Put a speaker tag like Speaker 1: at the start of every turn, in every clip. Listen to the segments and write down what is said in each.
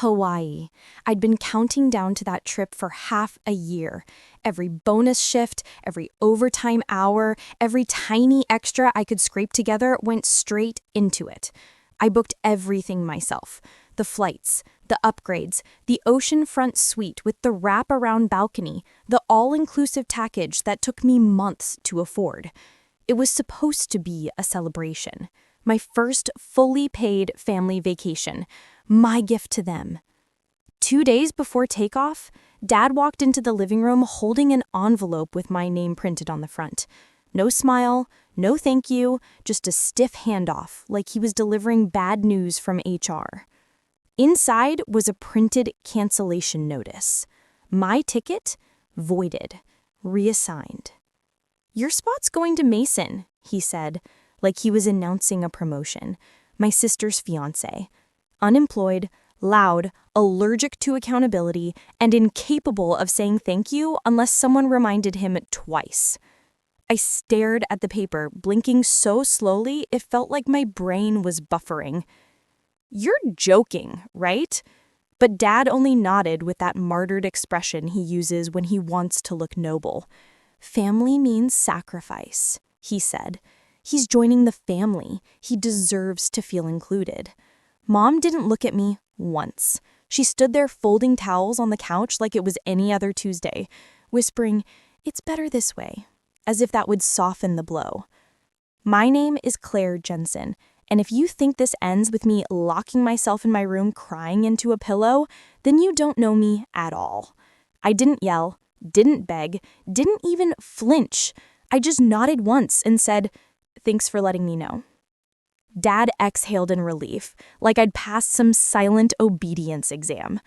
Speaker 1: Hawaii. I'd been counting down to that trip for half a year. Every bonus shift, every overtime hour, every tiny extra I could scrape together went straight into it. I booked everything myself. The flights, the upgrades, the oceanfront suite with the wrap-around balcony, the all-inclusive package that took me months to afford. It was supposed to be a celebration. My first fully paid family vacation. My gift to them. 2 days before takeoff, Dad walked into the living room holding an envelope with my name printed on the front. No smile, no thank you, just a stiff handoff, like he was delivering bad news from HR. Inside was a printed cancellation notice. My ticket, voided, reassigned. "Your spot's going to Mason," he said, like he was announcing a promotion. My sister's fiancé. Unemployed, loud, allergic to accountability, and incapable of saying thank you unless someone reminded him twice. I stared at the paper, blinking so slowly it felt like my brain was buffering. "You're joking, right?" But Dad only nodded with that martyred expression he uses when he wants to look noble. "Family means sacrifice," he said. "He's joining the family. He deserves to feel included." Mom didn't look at me once. She stood there folding towels on the couch like it was any other Tuesday, whispering, "It's better this way," as if that would soften the blow. My name is Claire Jensen, and if you think this ends with me locking myself in my room crying into a pillow, then you don't know me at all. I didn't yell, didn't beg, didn't even flinch. I just nodded once and said, "Thanks for letting me know." Dad exhaled in relief, like I'd passed some silent obedience exam.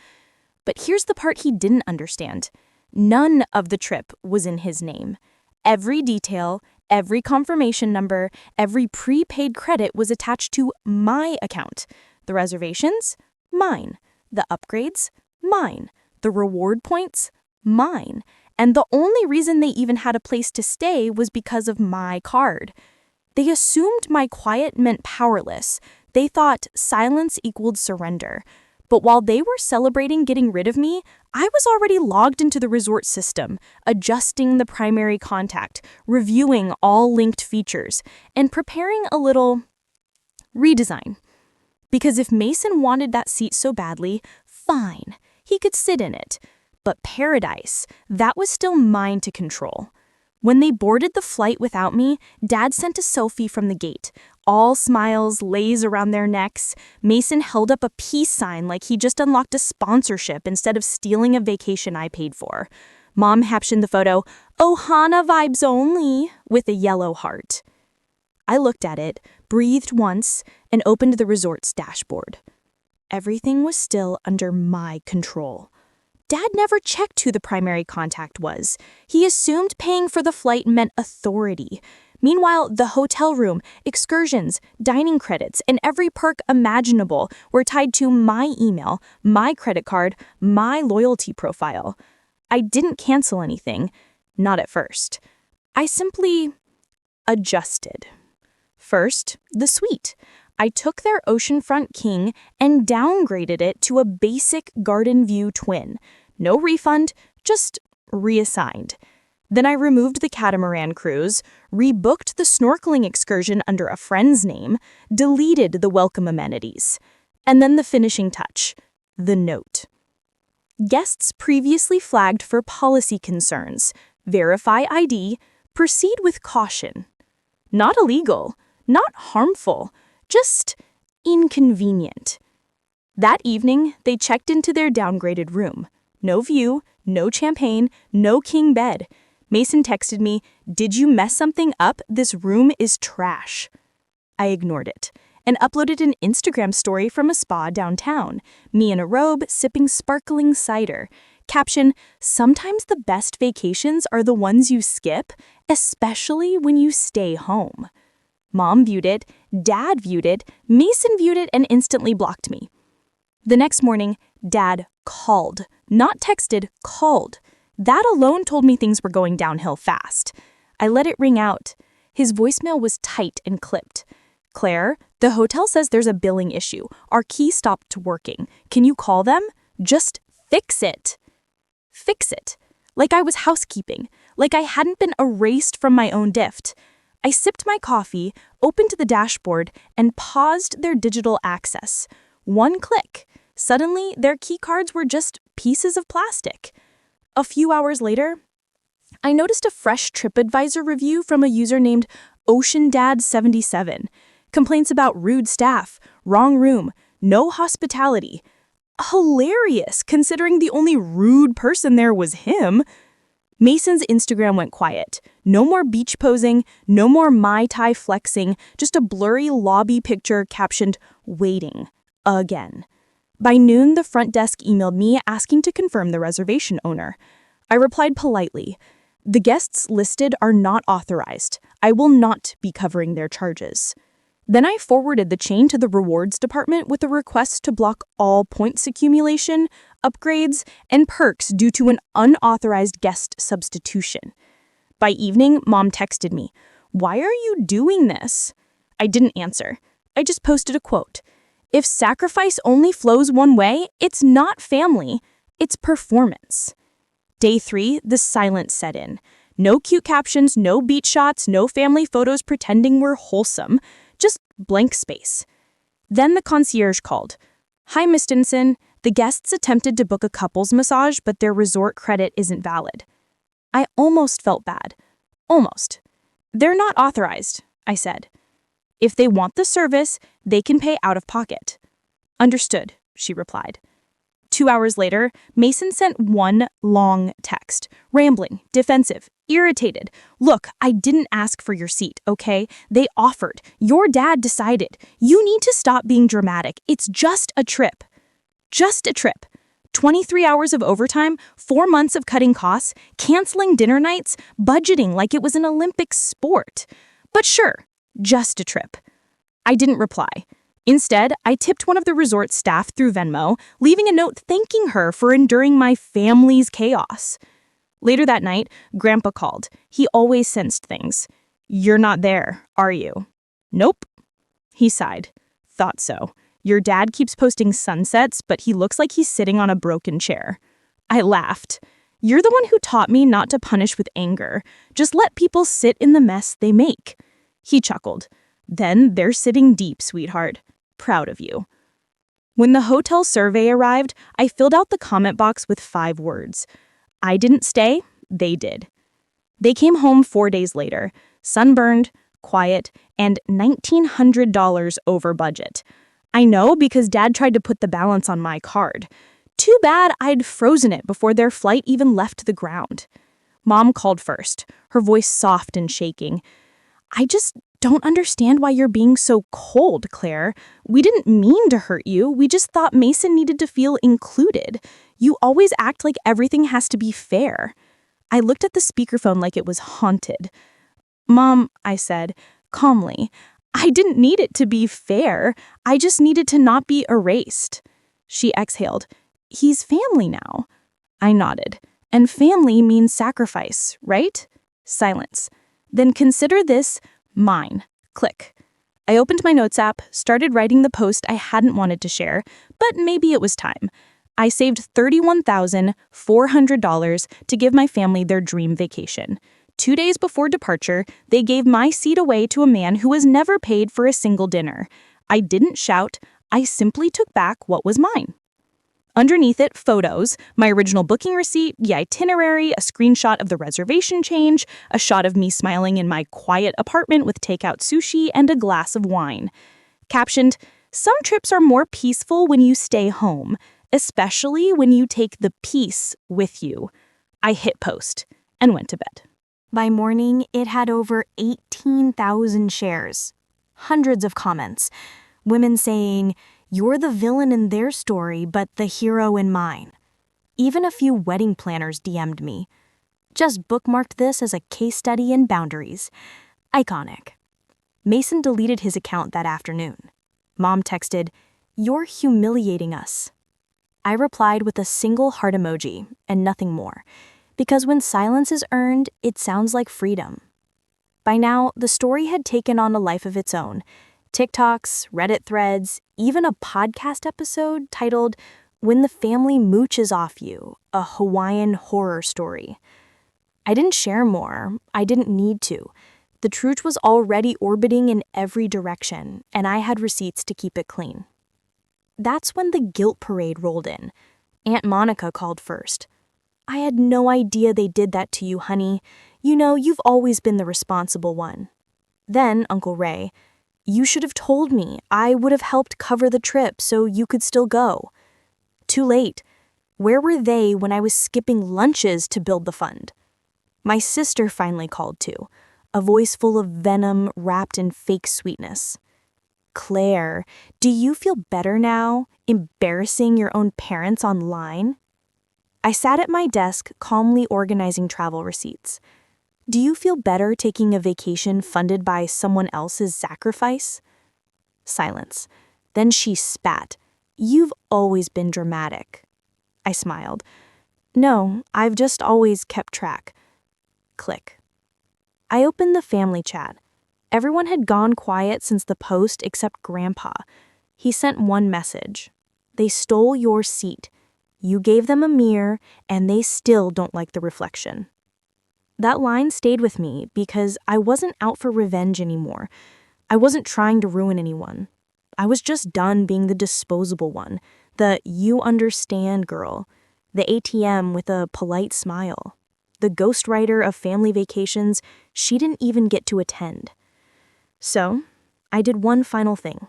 Speaker 1: But here's the part he didn't understand. None of the trip was in his name. Every detail, every confirmation number, every prepaid credit was attached to my account. The reservations? Mine. The upgrades? Mine. The reward points? Mine. And the only reason they even had a place to stay was because of my card. They assumed my quiet meant powerless. They thought silence equaled surrender. But while they were celebrating getting rid of me, I was already logged into the resort system, adjusting the primary contact, reviewing all linked features, and preparing a little redesign. Because if Mason wanted that seat so badly, fine, he could sit in it. But paradise, that was still mine to control. When they boarded the flight without me, Dad sent a selfie from the gate. All smiles, lays around their necks. Mason held up a peace sign like he just unlocked a sponsorship instead of stealing a vacation I paid for. Mom captioned the photo, "Ohana vibes only," with a yellow heart. I looked at it, breathed once, and opened the resort's dashboard. Everything was still under my control. Dad never checked who the primary contact was. He assumed paying for the flight meant authority. Meanwhile, the hotel room, excursions, dining credits, and every perk imaginable were tied to my email, my credit card, my loyalty profile. I didn't cancel anything, not at first. I simply adjusted. First, the suite. I took their oceanfront king and downgraded it to a basic garden view twin. No refund, just reassigned. Then I removed the catamaran cruise, rebooked the snorkeling excursion under a friend's name, deleted the welcome amenities. And then the finishing touch, the note. Guests previously flagged for policy concerns. Verify ID, proceed with caution. Not illegal, not harmful, just inconvenient. That evening, they checked into their downgraded room. No view, no champagne, no king bed. Mason texted me, "Did you mess something up? This room is trash." I ignored it and uploaded an Instagram story from a spa downtown. Me in a robe, sipping sparkling cider. Caption, "Sometimes the best vacations are the ones you skip, especially when you stay home." Mom viewed it, Dad viewed it, Mason viewed it, and instantly blocked me. The next morning, Dad called. Not texted, called. That alone told me things were going downhill fast. I let it ring out. His voicemail was tight and clipped. "Claire, The hotel says there's a billing issue. Our key stopped working. Can you call them? Just fix it. Fix it. Like I was housekeeping. Like I hadn't been erased from my own gift. I sipped my coffee, opened the dashboard, and paused their digital access. One click. Suddenly, their key cards were just pieces of plastic. A few hours later, I noticed a fresh TripAdvisor review from a user named OceanDad77. Complaints about rude staff, wrong room, no hospitality. Hilarious, considering the only rude person there was him. Mason's Instagram went quiet. No more beach posing, no more Mai Tai flexing, just a blurry lobby picture captioned, "Waiting. Again." By noon, the front desk emailed me asking to confirm the reservation owner. I replied politely, "The guests listed are not authorized. I will not be covering their charges." Then I forwarded the chain to the rewards department with a request to block all points accumulation, upgrades, and perks due to an unauthorized guest substitution. By evening, Mom texted me, "Why are you doing this?" I didn't answer. I just posted a quote. "If sacrifice only flows one way, it's not family, it's performance." Day 3, the silence set in. No cute captions, no beach shots, no family photos pretending we're wholesome. Just blank space. Then the concierge called. "Hi, Miss Stinson. The guests attempted to book a couples massage, but their resort credit isn't valid." I almost felt bad. Almost. "They're not authorized," I said. "If they want the service, they can pay out of pocket." "Understood," she replied. 2 hours later, Mason sent one long text. Rambling, defensive, irritated. "Look, I didn't ask for your seat, okay? They offered. Your dad decided. You need to stop being dramatic. It's just a trip." Just a trip. 23 hours of overtime, 4 months of cutting costs, canceling dinner nights, budgeting like it was an Olympic sport. But sure, just a trip. I didn't reply. Instead, I tipped one of the resort staff through Venmo, leaving a note thanking her for enduring my family's chaos. Later that night, Grandpa called. He always sensed things. "You're not there, are you?" "Nope." He sighed. "Thought so. Your dad keeps posting sunsets, but he looks like he's sitting on a broken chair." I laughed. "You're the one who taught me not to punish with anger. Just let people sit in the mess they make." He chuckled. "Then they're sitting deep, sweetheart. Proud of you." When the hotel survey arrived, I filled out the comment box with 5 words. I didn't stay, they did. They came home 4 days later, sunburned, quiet, and $1,900 over budget. I know because Dad tried to put the balance on my card. Too bad I'd frozen it before their flight even left the ground. Mom called first, her voice soft and shaking. "I just don't understand why you're being so cold, Claire. We didn't mean to hurt you. We just thought Mason needed to feel included. You always act like everything has to be fair." I looked at the speakerphone like it was haunted. "Mom," I said, calmly, "I didn't need it to be fair. I just needed to not be erased." She exhaled. "He's family now." I nodded. "And family means sacrifice, right?" Silence. "Then consider this mine." Click. I opened my notes app, started writing the post I hadn't wanted to share, but maybe it was time. I saved $31,400 to give my family their dream vacation. 2 days before departure, they gave my seat away to a man who was never paid for a single dinner. I didn't shout, I simply took back what was mine. Underneath it, photos, my original booking receipt, the itinerary, a screenshot of the reservation change, a shot of me smiling in my quiet apartment with takeout sushi and a glass of wine. Captioned, "Some trips are more peaceful when you stay home, especially when you take the peace with you." I hit post and went to bed. By morning, it had over 18,000 shares. Hundreds of comments. Women saying, "You're the villain in their story, but the hero in mine." Even a few wedding planners DM'd me. "Just bookmarked this as a case study in boundaries." Iconic. Mason deleted his account that afternoon. Mom texted, "You're humiliating us." I replied with a single heart emoji and nothing more, because when silence is earned, it sounds like freedom. By now, the story had taken on a life of its own. TikToks, Reddit threads, even a podcast episode titled When the Family Mooches Off You, a Hawaiian horror story. I didn't share more. I didn't need to. The truth was already orbiting in every direction, and I had receipts to keep it clean. That's when the guilt parade rolled in. Aunt Monica called first. "I had no idea they did that to you, honey. You know, you've always been the responsible one." Then Uncle Ray, "You should have told me. I would have helped cover the trip so you could still go." Too late. Where were they when I was skipping lunches to build the fund? My sister finally called too, a voice full of venom wrapped in fake sweetness. "Claire, do you feel better now, embarrassing your own parents online?" I sat at my desk, calmly organizing travel receipts. "Do you feel better taking a vacation funded by someone else's sacrifice?" Silence. Then she spat. "You've always been dramatic." I smiled. "No, I've just always kept track." Click. I opened the family chat. Everyone had gone quiet since the post except Grandpa. He sent one message. "They stole your seat. You gave them a mirror, and they still don't like the reflection." That line stayed with me because I wasn't out for revenge anymore. I wasn't trying to ruin anyone. I was just done being the disposable one, the "you understand" girl, the ATM with a polite smile, the ghostwriter of family vacations she didn't even get to attend. So, I did one final thing.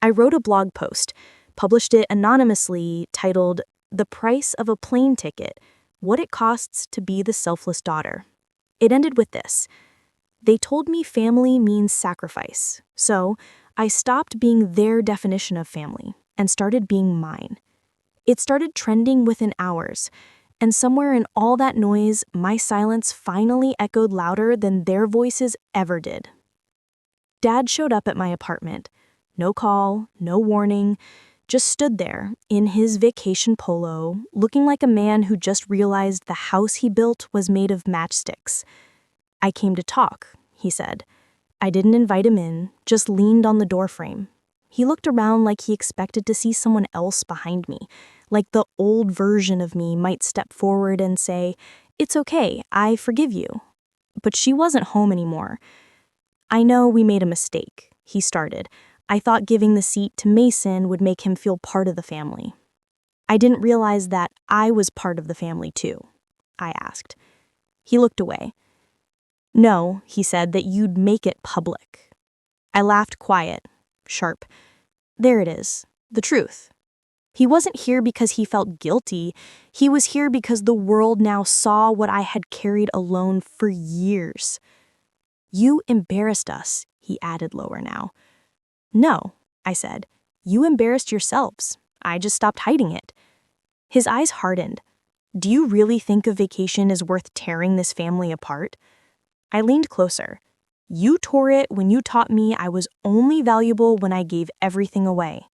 Speaker 1: I wrote a blog post, published it anonymously, titled "The Price of a Plane Ticket: What It Costs to Be the Selfless Daughter." It ended with this: "They told me family means sacrifice, so I stopped being their definition of family and started being mine." It started trending within hours, and somewhere in all that noise, my silence finally echoed louder than their voices ever did. Dad showed up at my apartment. No call, no warning, just stood there in his vacation polo, looking like a man who just realized the house he built was made of matchsticks. "I came to talk," he said. I didn't invite him in, just leaned on the doorframe. He looked around like he expected to see someone else behind me, like the old version of me might step forward and say, "It's okay, I forgive you." But she wasn't home anymore. "I know we made a mistake," he started. "I thought giving the seat to Mason would make him feel part of the family." "I didn't realize that I was part of the family too," I asked. He looked away. "No," he said, "that you'd make it public." I laughed quiet, sharp. There it is, the truth. He wasn't here because he felt guilty. He was here because the world now saw what I had carried alone for years. "You embarrassed us," he added lower now. "No," I said. "You embarrassed yourselves. I just stopped hiding it." His eyes hardened. "Do you really think a vacation is worth tearing this family apart?" I leaned closer. "You tore it when you taught me I was only valuable when I gave everything away."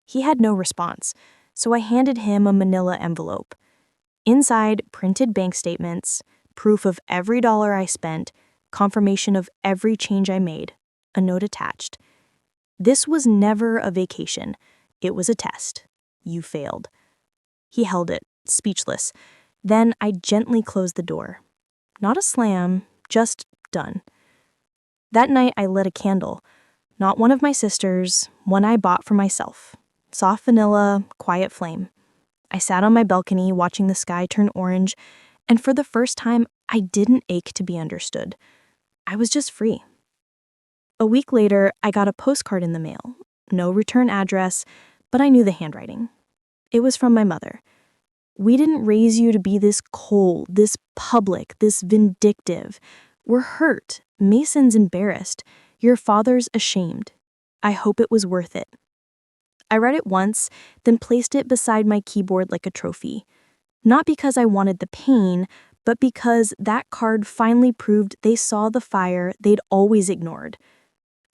Speaker 1: He had no response, so I handed him a manila envelope. Inside, printed bank statements, proof of every dollar I spent, confirmation of every change I made, a note attached. "This was never a vacation. It was a test. You failed." He held it, speechless. Then I gently closed the door. Not a slam, just done. That night I lit a candle. Not one of my sisters', one I bought for myself. Soft vanilla, quiet flame. I sat on my balcony watching the sky turn orange, and for the first time, I didn't ache to be understood. I was just free. A week later, I got a postcard in the mail. No return address, but I knew the handwriting. It was from my mother. "We didn't raise you to be this cold, this public, this vindictive. We're hurt. Mason's embarrassed. Your father's ashamed. I hope it was worth it." I read it once, then placed it beside my keyboard like a trophy. Not because I wanted the pain, but because that card finally proved they saw the fire they'd always ignored.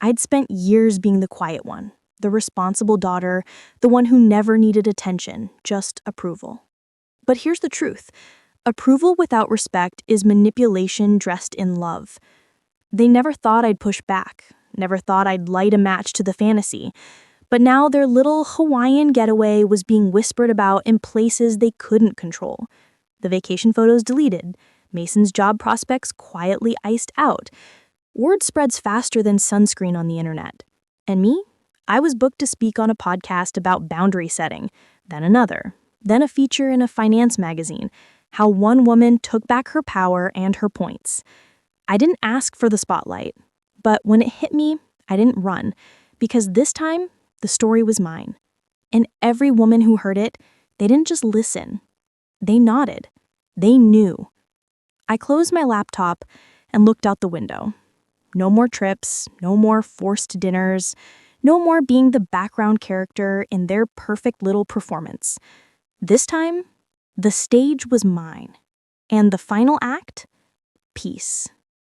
Speaker 1: I'd spent years being the quiet one, the responsible daughter, the one who never needed attention, just approval. But here's the truth. Approval without respect is manipulation dressed in love. They never thought I'd push back,
Speaker 2: never thought I'd light a match to the fantasy. But now their little Hawaiian getaway was being whispered about in places they couldn't control. The vacation photos deleted, Mason's job prospects quietly iced out. Word spreads faster than sunscreen on the internet. And me? I was booked to speak on a podcast about boundary setting, then another, then a feature in a finance magazine, how one woman took back her power and her points. I didn't ask for the spotlight, but when it hit me, I didn't run, because this time, the story was mine. And every woman who heard it, they didn't just listen. They nodded. They knew. I closed my laptop and looked out the window. No more trips, no more forced dinners, no more being the background character in their perfect little performance. This time, the stage was mine. And the final act? Peace.